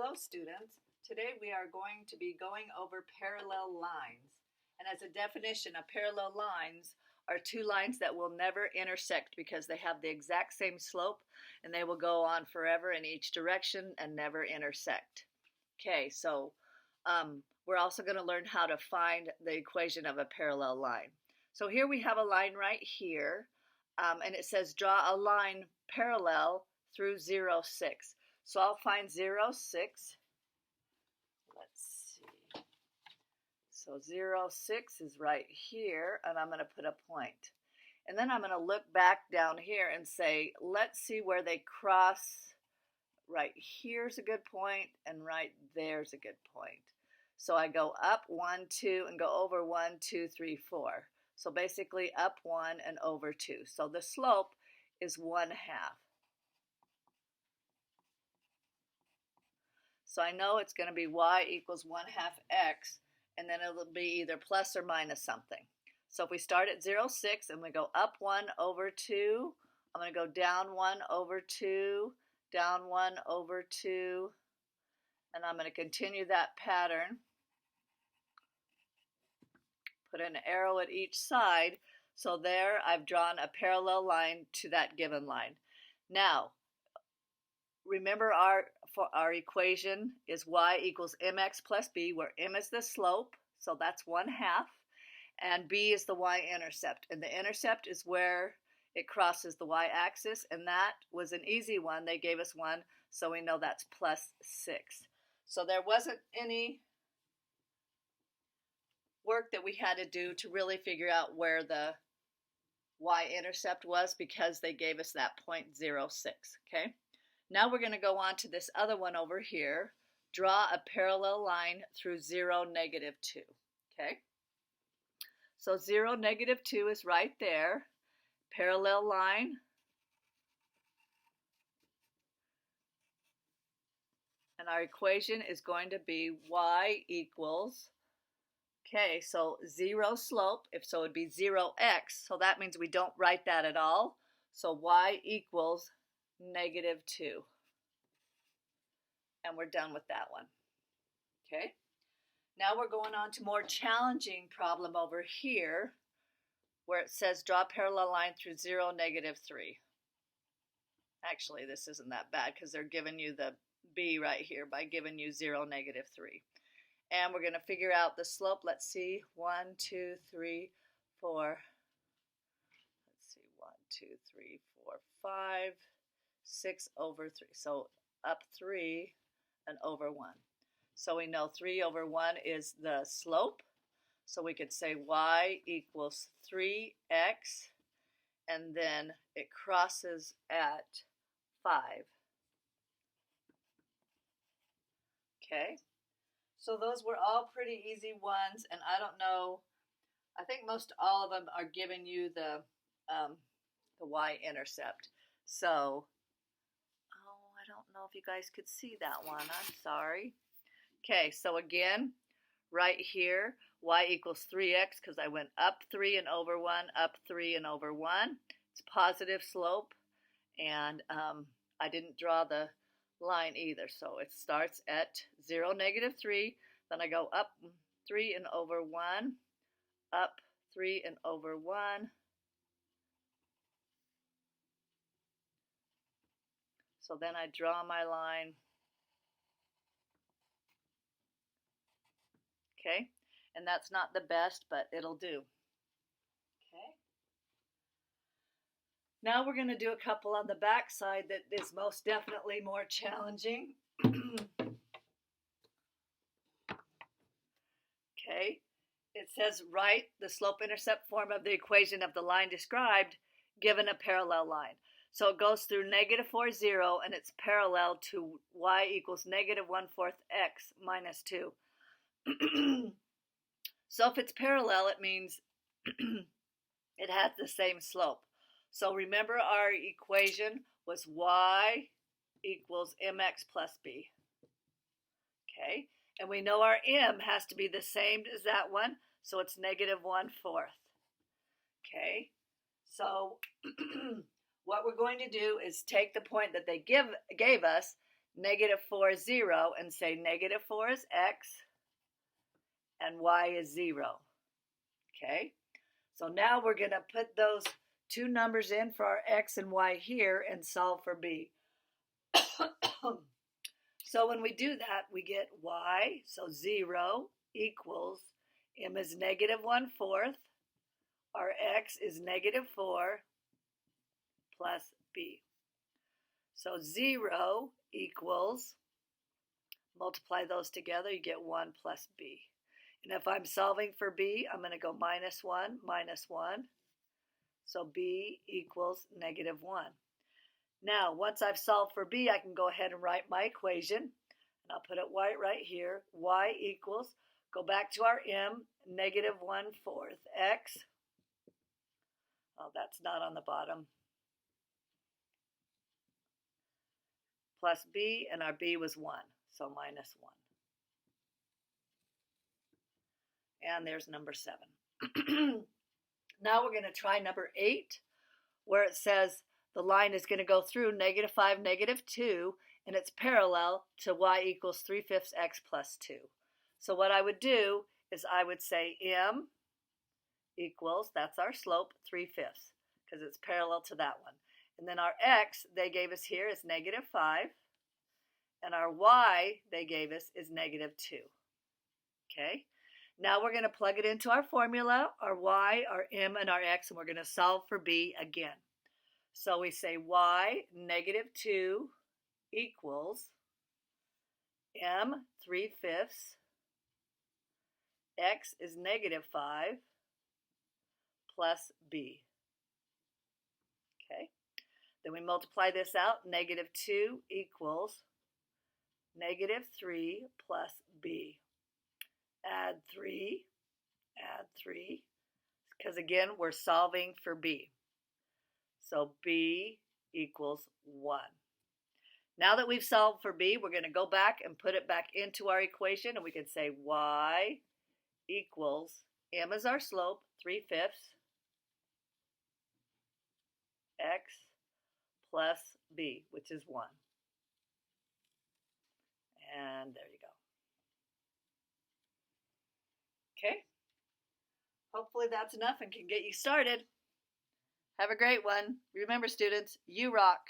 Hello students, today we are going to be going over parallel lines. And as a definition of parallel lines are two lines that will never intersect because they have the exact same slope and they will go on forever in each direction and never intersect. Okay, so we're also going to learn how to find the equation of a parallel line. So here we have a line right here and it says draw a line parallel through 0, 6. So I'll find 0, 6. Let's see. So 0, 6 is right here, and I'm going to put a point. And then I'm going to look back down here and say, let's see where they cross. Right here's a good point, and right there's a good point. So I go up 1, 2, and go over 1, 2, 3, 4. So basically up 1 and over 2. So the slope is 1/2. So I know it's going to be y equals 1/2 x, and then it'll be either plus or minus something. So if we start at 0, 6, and we go up 1 over 2, I'm going to go down 1 over 2, down 1 over 2, and I'm going to continue that pattern. Put an arrow at each side. So there I've drawn a parallel line to that given line. Now, remember our equation is y equals mx plus b, where m is the slope, so that's 1/2, and b is the y-intercept. And the intercept is where it crosses the y-axis, and that was an easy one. They gave us 1, so we know that's plus 6. So there wasn't any work that we had to do to really figure out where the y-intercept was because they gave us that 0.06, okay? Now we're going to go on to this other one over here. Draw a parallel line through 0, -2. Okay? So 0, -2 is right there. Parallel line. And our equation is going to be y equals, okay, so 0 slope, so it would be 0x. So that means we don't write that at all. So y equals -2. And we're done with that one. Okay? Now we're going on to more challenging problem over here where it says draw a parallel line through 0, -3. Actually, this isn't that bad because they're giving you the b right here by giving you 0, -3. And we're going to figure out the slope. Let's see. 1, 2, 3, 4. Let's see. 1, 2, 3, 4, 5. 6 over 3. So up 3 and over 1. So we know 3 over 1 is the slope. So we could say y equals 3x, and then it crosses at 5. Okay, so those were all pretty easy ones, and I don't know, I think most all of them are giving you the y-intercept. So I don't know if you guys could see that one. I'm sorry. Okay, so again, right here, y equals 3x because I went up 3 and over 1, up 3 and over 1. It's positive slope, and I didn't draw the line either. So it starts at 0, -3. Then I go up 3 and over 1, up 3 and over 1. So then I draw my line. Okay, and that's not the best, but it'll do. Okay. Now we're going to do a couple on the back side that is most definitely more challenging. Okay, it says write the slope-intercept form of the equation of the line described given a parallel line. So it goes through -4, 0, and it's parallel to y equals -1/4 x minus 2. So if it's parallel, it means it has the same slope. So remember our equation was y equals mx plus b. Okay, and we know our m has to be the same as that one, so it's -1/4. Okay, so what we're going to do is take the point that they gave us, negative 4 is 0 and say negative 4 is x and y is 0. Okay, so now we're going to put those two numbers in for our x and y here and solve for b. So when we do that, we get y, so 0 equals, m is negative 1/4, our x is negative 4 plus b. So 0 equals, multiply those together, you get 1 plus b. And if I'm solving for b, I'm going to go minus 1, minus 1. So b equals negative 1. Now, once I've solved for b, I can go ahead and write my equation. And I'll put it right here. Y equals, go back to our m, negative 1/4 x. Oh, that's not on the bottom. Plus b, and our b was 1, so minus 1. And there's number 7. Now we're going to try number 8, where it says the line is going to go through negative 5, negative 2, and it's parallel to y equals 3/5 x plus 2. So what I would do is I would say m equals, that's our slope, 3/5, because it's parallel to that one. And then our x they gave us here is negative 5, and our y they gave us is negative 2. Okay, now we're going to plug it into our formula, our y, our m, and our x, and we're going to solve for b again. So we say y, negative 2 equals m 3/5, x is negative 5 plus b. Okay, then we multiply this out, negative 2 equals negative 3 plus b. Add 3, because again, we're solving for b. So b equals 1. Now that we've solved for b, we're going to go back and put it back into our equation, and we can say y equals, m is our slope, 3/5, x plus b, which is 1. And there you go. Okay, hopefully that's enough and can get you started. Have a great one. Remember, students, you rock.